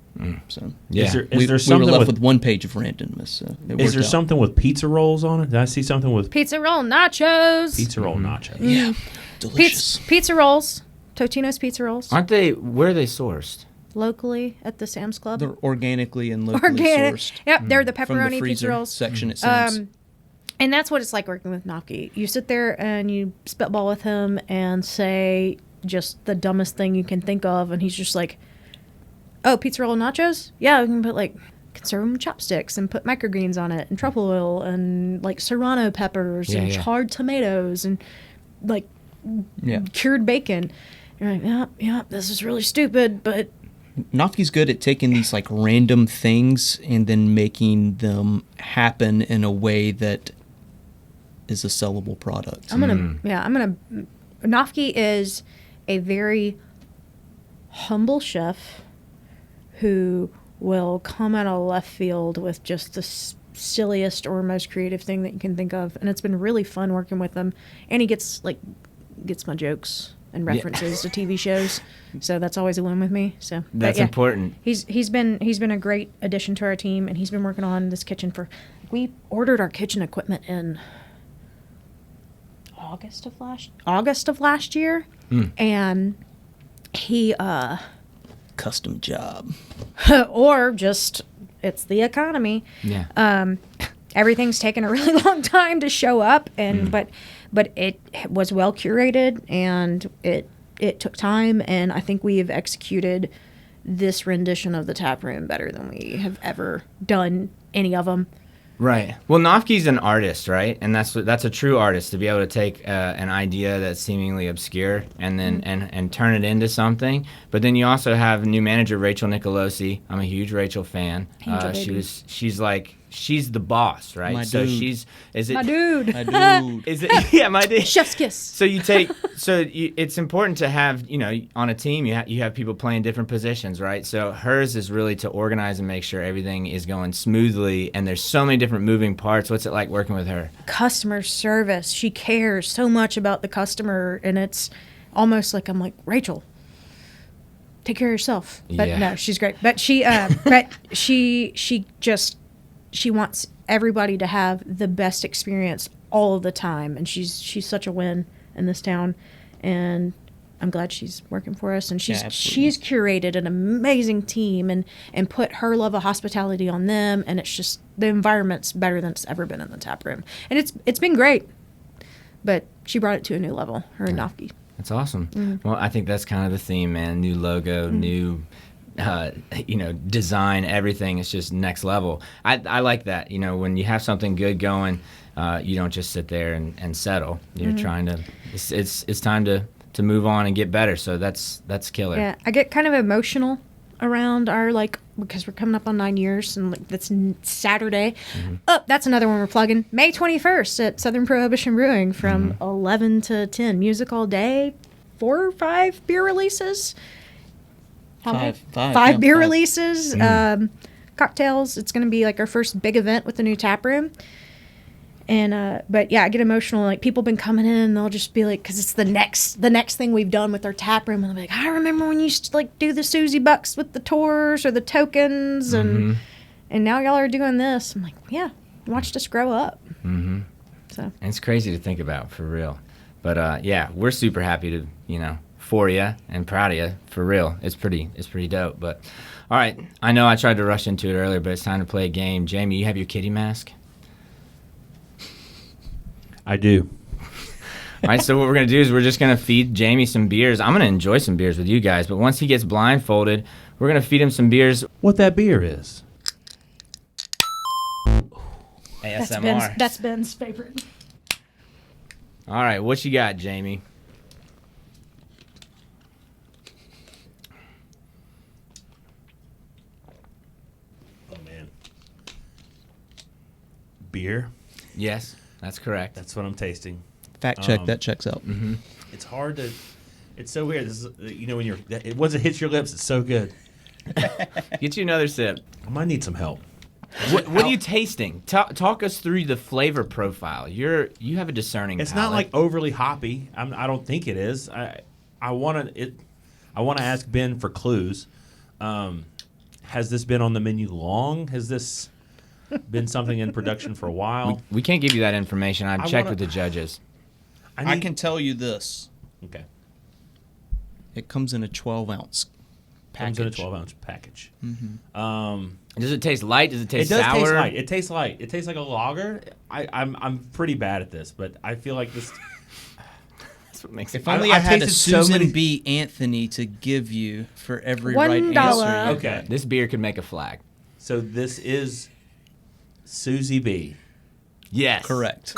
So Yeah. Is there we were something left with, with 1 page of randomness. So it is worked there out. something with pizza rolls on it? Did I see something with Pizza roll nachos. pizza roll nachos? Yeah, delicious. Pizza rolls. Totino's pizza rolls. Aren't they? Where are they sourced? Locally at the Sam's Club. They're organically and locally Organic. sourced. Yep, they're the From the pepperoni freezer pizza rolls. section at Sam's. And that's what it's like working with Noffke. You sit there and you spitball with him and say just the dumbest thing you can think of, and he's just like, "Oh, pizza roll and nachos? Yeah, we can put like serve them with chopsticks and put microgreens on it and truffle oil and like serrano peppers and charred tomatoes and like cured bacon." You're like, yeah, this is really stupid, but Noffke's good at taking these like random things and then making them happen in a way that is a sellable product. Noffke is a very humble chef who will come out of left field with just the silliest or most creative thing that you can think of, and it's been really fun working with him. And he gets my jokes and references to TV shows, so that's always a win with me. So That's important. He's been a great addition to our team, and he's been working on this kitchen we ordered our kitchen equipment in August of last year, and he Custom job. or just it's the economy. Yeah. Everything's taken a really long time to show up, and but it was well curated, and it took time, and I think we have executed this rendition of the Taproom better than we have ever done any of them. Right. Well, Noffke's an artist, right? And that's a true artist, to be able to take an idea that's seemingly obscure and then and turn it into something. But then you also have new manager Rachel Nicolosi. I'm a huge Rachel fan. She's the boss, right? My so dude. My dude. My dude. Is it? Yeah, my dude. Chef's kiss. So it's important to have, on a team, you have people playing different positions, right? So hers is really to organize and make sure everything is going smoothly, and there's so many different moving parts. What's it like working with her? Customer service. She cares so much about the customer, and it's almost like I'm like, Rachel, take care of yourself. But Yeah. no, she's great. But she wants everybody to have the best experience all of the time, and she's such a win in this town, and I'm glad she's working for us. And she's curated an amazing team and put her love of hospitality on them, and it's just the environment's better than it's ever been in the tap room, and it's been great. But she brought it to a new level, her and Noffke. That's awesome. Well, I think that's kind of the theme, man. New logo, new, design, everything. It's just next level. I like that. When you have something good going, you don't just sit there and settle. You're trying to. It's time to move on and get better. So that's killer. Yeah, I get kind of emotional around our because we're coming up on 9 years, and that's Saturday. Oh, that's another one we're plugging. May 21st at Southern Prohibition Brewing from 11 to 10. Music all day, 4 or 5 beer releases. How many? Five beer releases, cocktails. It's going to be our first big event with the new tap room. And but yeah, I get emotional. People been coming in, and they'll just be because it's the next thing we've done with our tap room, and they'll be I remember when you used to do the Susie Bucks with the tours or the tokens, and now y'all are doing this. I'm yeah, watched us grow up. So And it's crazy to think about, for real. But yeah, we're super happy to for you and proud of you, for real. It's pretty dope. But all right, I know I tried to rush into it earlier, but it's time to play a game. Jamie, you have your kitty mask? I do. All right, so what we're going to do is we're just going to feed Jamie some beers. I'm going to enjoy some beers with you guys, but once he gets blindfolded, we're going to feed him some beers. What that beer is? ASMR. That's Ben's favorite. All right, what you got, Jamie? Oh, man. Beer? Yes, that's correct. That's what I'm tasting. Fact check, that checks out. It's hard to... It's so weird. This is, when once it hits your lips, it's so good. Get you another sip. I might need some help. What are you tasting? Talk us through the flavor profile. You have a discerning It's palate. not overly hoppy. I don't think it is. I want to ask Ben for clues. Has this been on the menu long? Has this been something in production for a while? We can't give you that information. I've checked with the judges. I can tell you this. Okay. It comes in a 12-ounce package. Comes in a 12-ounce package. Does it taste light? Does it taste It does sour? taste light. It tastes light. It tastes like a lager. I'm pretty bad at this, but I feel like this. That's what makes it. If only I had a tasted so Susan many- B. Anthony to give you for every $1. right answer. you Okay. got. This beer could make a flag. So this is Susie B. Yes. Correct.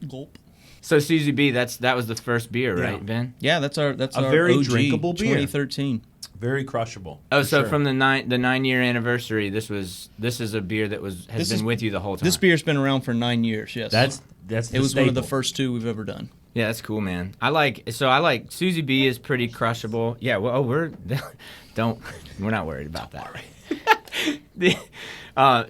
Gulp. So Susie B, that was the first beer, right, Yeah. Ben? Yeah, that's our very OG, drinkable beer. 2013. Very crushable. Oh, for so sure. from the 9-year anniversary, this is a beer that has This been is- with you the whole time. This beer's been around for 9 years. Yes, That's it was one of the staple. first two we've ever done. Yeah, that's cool, man. I like Susie B is pretty crushable. Yeah, well, we're not worried about that.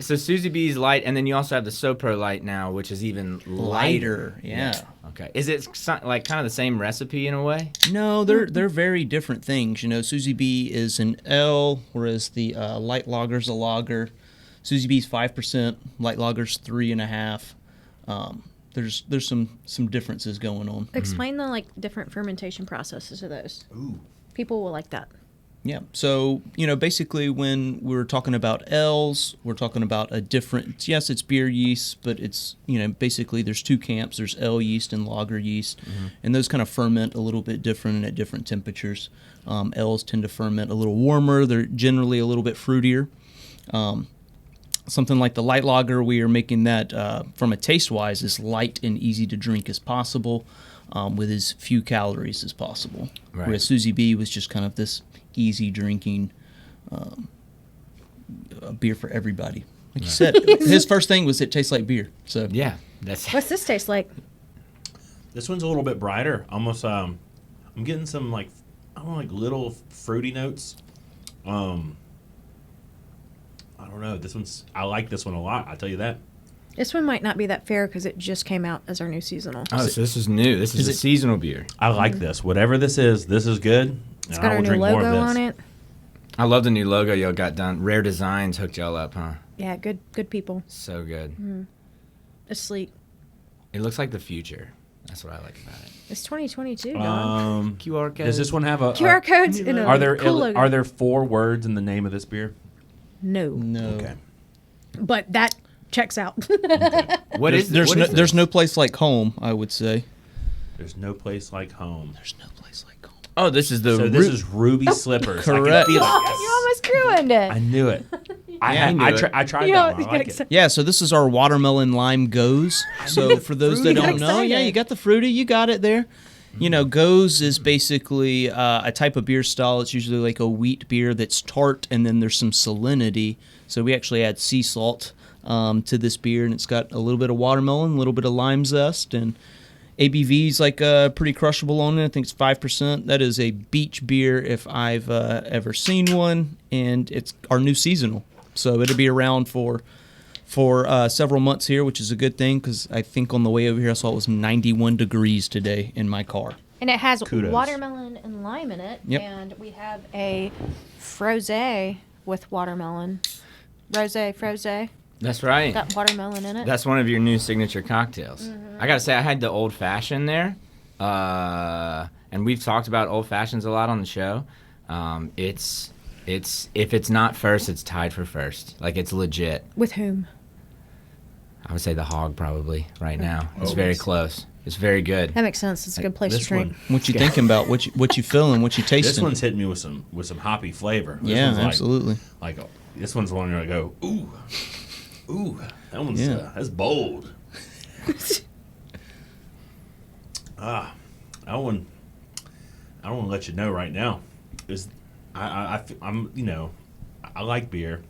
So Susie B is light, and then you also have the SoPro light now, which is even lighter. Yeah. Okay. Is it kind of the same recipe in a way? No, they're very different things. Susie B is an L, whereas the light lager's a lager. Susie B's 5%, light lager's 3.5. There's some differences going on. Explain the different fermentation processes of those. Ooh. People will like that. Yeah. So, basically when we're talking about L's, we're talking about a different, yes, it's beer yeast, but it's, basically there's two camps. There's L yeast and lager yeast, and those kind of ferment a little bit different and at different temperatures. L's tend to ferment a little warmer. They're generally a little bit fruitier. Something like the light lager, we are making that, from a taste-wise, as light and easy to drink as possible, with as few calories as possible. Right. Whereas Susie B was just kind of this easy drinking beer for everybody. Like you said, his first thing was it tastes like beer. So Yeah, that's. What's this taste like? This one's a little bit brighter. Almost. I'm getting some little fruity notes. I don't know. I like this one a lot. I'll tell you that. This one might not be that fair because it just came out as our new seasonal. Oh, so this is new. This is a seasonal beer. I like this. Whatever this is good. It's got our new logo on it. I love the new logo y'all got done. Rare Designs hooked y'all up, huh? Yeah, good people. So good. It's sleek. It looks like the future. That's what I like about it. It's 2022, Don. QR code. Does this one have a QR codes in a cool logo. are there 4 words in the name of this beer? No. Okay. But that checks out. What is There's no place like home, I would say. There's no place like home. There's no place like home. Oh, this is the So this is Ruby Slippers. Correct. I can feel it. You almost ruined it. I knew it. I tried You that know, one. I like it. Yeah, so this is our watermelon lime goes. So for those that don't know, yeah, you got the fruity, you got it there. You know, goes is basically a type of beer style. It's usually like a wheat beer that's tart, and then there's some salinity. So we actually add sea salt to this beer, and it's got a little bit of watermelon, a little bit of lime zest, and ABV's like pretty crushable on it. I think it's 5%. That is a beach beer if I've ever seen one, and it's our new seasonal. So it'll be around for several months here, which is a good thing because I think on the way over here I saw it was 91 degrees today in my car. And it has Kudos. watermelon and lime in it. Yep. And we have a frosé with watermelon. Frosé. That's right. Got watermelon in it. That's one of your new signature cocktails. I gotta say, I had the old fashioned there, and we've talked about old fashions a lot on the show. It's if it's not first, it's tied for first. Like, it's legit. With whom? I would say the Hog probably right now. It's very close. It's very good. That makes sense. It's a good place to This drink. one, What you thinking about? What you feeling? What you tasting? this one's hitting me with some hoppy flavor. This yeah, one's like- absolutely. Like this one's the one where I go, ooh, that one's that's bold. That one, I don't want to let you know right now. Is I'm I like beer.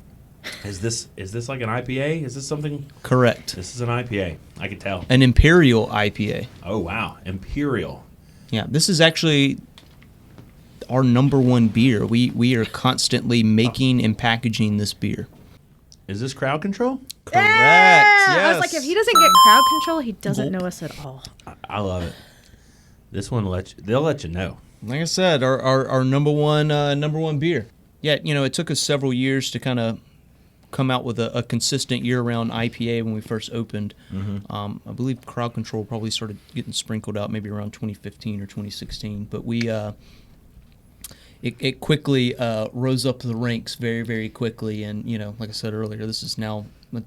Is this like an IPA? Is this something? Correct. This is an IPA. I can tell. An Imperial IPA. Oh wow, Imperial. Yeah, this is actually our number one beer. We are constantly making and packaging this beer. Is this crowd control? Correct. I was like, if he doesn't get crowd control, he doesn't know us at all. I love it. This one they'll let you know. Like I said, our number one beer. Yeah, it took us several years to kind of come out with a consistent year-round IPA when we first opened. I believe crowd control probably started getting sprinkled out maybe around 2015 or 2016. But it quickly rose up the ranks very, very quickly. And, like I said earlier, this is now,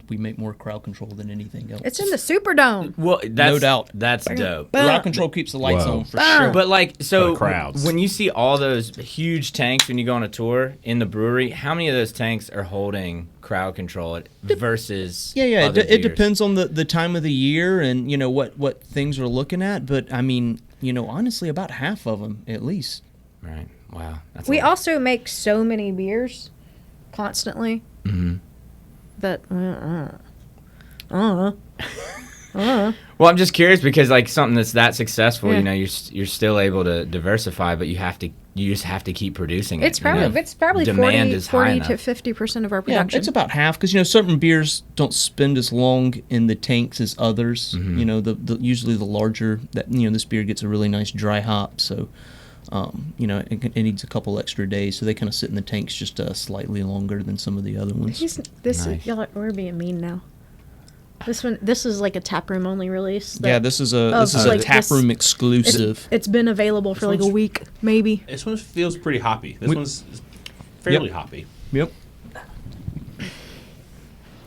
we make more crowd control than anything else. It's in the Superdome. Well, that's, No doubt. That's dope. Crowd control keeps the lights Whoa. on for sure. But like, so For the crowds. when you see all those huge tanks when you go on a tour in the brewery, how many of those tanks are holding crowd control versus? Yeah. other It beers? depends on the time of the year and what things we're looking at. But I mean, honestly, about half of them at least. Right. Wow. That's We a lot. also make so many beers constantly that Well, I'm just curious because like something that's that successful, Yeah. you're still able to diversify, but you just have to keep producing it. it's probably Demand is high 40 to enough. 50% of our Yeah, production. it's about half because certain beers don't spend as long in the tanks as others. The usually the larger this beer gets a really nice dry hop, so it needs a couple extra days, so they kind of sit in the tanks just slightly longer than some of the other ones. Nice. We're being mean now. This is like a taproom only release. Yeah, this is a like taproom this- exclusive. It's been available for like a week, maybe. This one feels pretty hoppy. This one's fairly hoppy. Yep.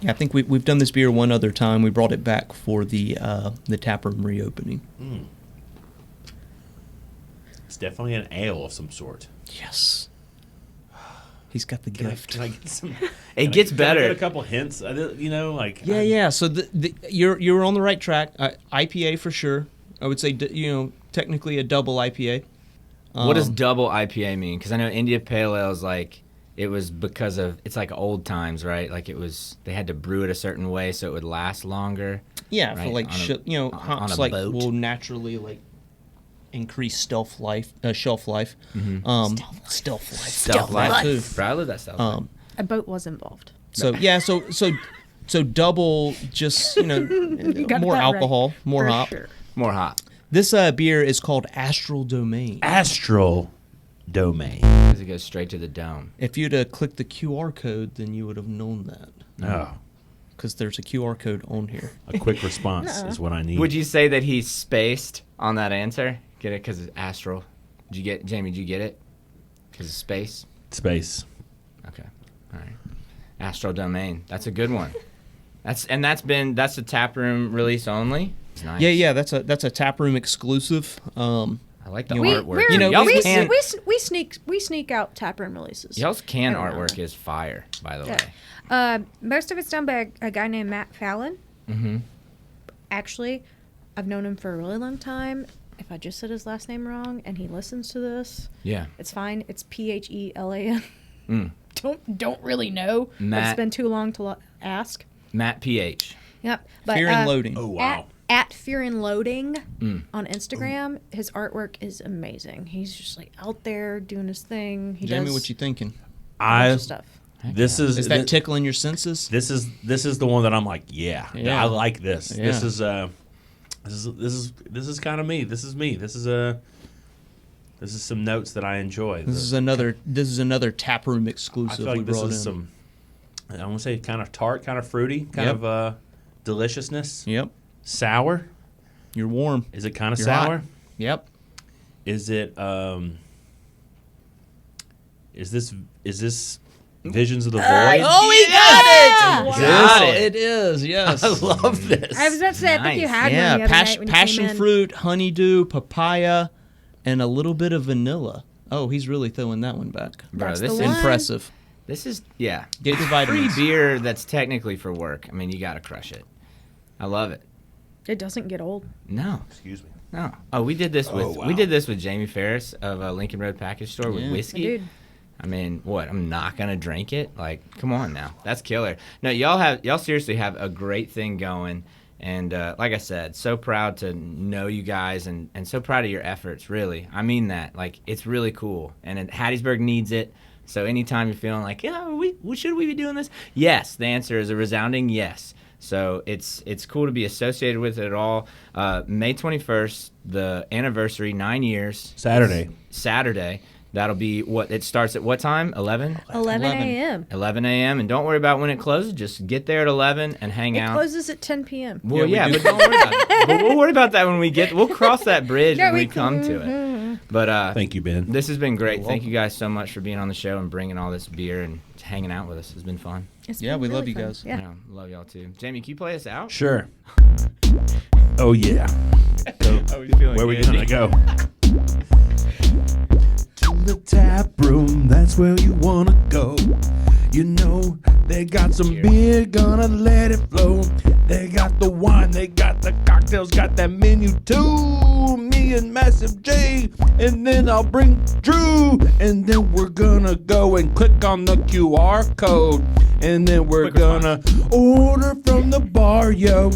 Yeah, I think we've done this beer one other time. We brought it back for the taproom reopening. It's definitely an ale of some sort. Yes. He's got the gift. Can I get some? It gets Can I better. get a couple hints. Yeah. So you're on the right track. IPA for sure. I would say technically a double IPA. What does double IPA mean? Because I know India Pale Ale is like it was because of it's like old times, right? Like they had to brew it a certain way so it would last longer. Yeah, right? for like on hops a like boat. will naturally like increase shelf life. Stealth life. Stealth That life. too. Bro, I love that stuff. A boat was involved. So yeah, so double, just got more that alcohol, right. more For hop. sure. More hot. This beer is called Astral Domain. Astral domain. Because it goes straight to the dome. If you'd have clicked the QR code, then you would have known that. No. Because there's a QR code on here. A quick response is what I need. Would you say that he's spaced on that answer? Get it? Because it's astral. Did you get, Jamie, did you get it? Because it's space? Space. Okay. All right. Astral domain. That's a good one. That's a Taproom release only. It's nice. Yeah. That's a Taproom exclusive. I like the We, artwork. You know, y'all's we, can, we sneak out taproom releases. y'all's can every now and artwork is fire, by the way. Most of it's done by a guy named Matt Fallon. Mm-hmm. Actually, I've known him for a really long time. If I just said his last name wrong and he listens to this, Yeah. it's fine. It's Phelan. Mm. Don't really know. But Matt- it's been too long to ask. Matt PH. Yep. But, Fear and Loading. Oh, wow. At Fear and Loading on Instagram, his artwork is amazing. He's just like out there doing his thing. He Jamie, does what you thinking? a bunch I of stuff. this is Is that tickling your senses? this is the one that I'm like, yeah. I like this. Yeah. This is kind of me. This is me. This is some notes that I enjoy. This is another Taproom I exclusive feel like we this brought is in. some, I want to say kind of tart, kind of fruity, kind Yep. of deliciousness. Yep. Sour. You're warm. Is it kind of You're sour? hot. Yep. Is it is this Visions of the Void? Oh, he Yeah! got it! Got Wow, it. it is, yes. I love this. I was about to say, I think you Nice. had Yeah, one the other night when you passion came in. fruit, honeydew, papaya, and a little bit of vanilla. Oh, he's really throwing that one back. Bro, That's this the is one. Impressive. This is, yeah. Get your Free vitamins. beer that's technically for work. I mean, you got to crush it. I love it. It doesn't get old. No. Excuse me. No. Oh, we did this with wow. we did this with Jamie Ferris of Lincoln Road Package Store with Yeah. whiskey. Dude. I mean, what? I'm not gonna drink it. Like, come on now, that's killer. No, y'all seriously have a great thing going, and like I said, so proud to know you guys, and so proud of your efforts. Really, I mean that. Like, it's really cool, and Hattiesburg needs it. So anytime you're feeling like, yeah, should we be doing this? Yes, the answer is a resounding yes. So it's cool to be associated with it all. May 21st, the anniversary, 9 years. Saturday. That'll be what it starts at what time? 11? 11 a.m. 11 a.m. And don't worry about when it closes. Just get there at 11 and hang It out. closes at 10 p.m. Well, Yeah, yeah, we but don't worry about it. But we'll worry about that when we'll cross that bridge Yeah, when we we come to it. But Thank you, Ben. this has been great. Thank you guys so much for being on the show and bringing all this beer and hanging out with us. It's been fun. It's Yeah, been we really love you fun. guys. Yeah. Love y'all too. Jamie, can you play us out? Sure. Oh yeah. So, where we gonna go? To the tap room, that's where you wanna go. You know, they got some beer, gonna let it flow. They got the wine, they got the cocktails, got that menu too. Me and Massive J, and then I'll bring Drew. And then we're gonna go and click on the QR code. And then we're gonna order from the bar, yo.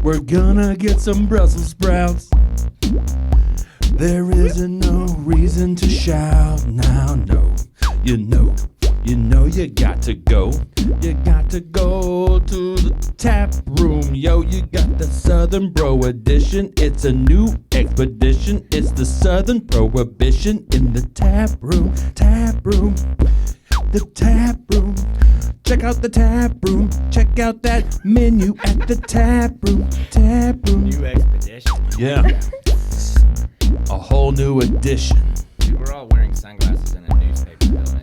We're gonna get some Brussels sprouts. There isn't no reason to shout now, no. You know you got to go. You got to go to the tap room, yo. You got the Southern Bro edition. It's a new expedition. It's the Southern Prohibition in the tap room, the tap room. Check out the tap room. Check out that menu at the tap room. New expedition. Yeah. A whole new edition. Dude, we're all wearing sunglasses in a newspaper building.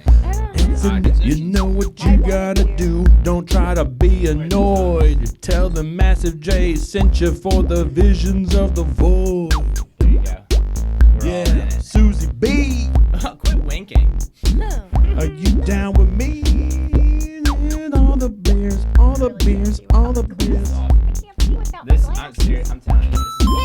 You know what you gotta do. Don't try to be annoyed. Tell the Massive J sent you for the Visions of the Void. There you go. We're all in Yeah, it. Susie B, Quit winking. are you down with me? And all the beers, all the beers, all the beers. I can't see without I'm serious. I'm telling you. This is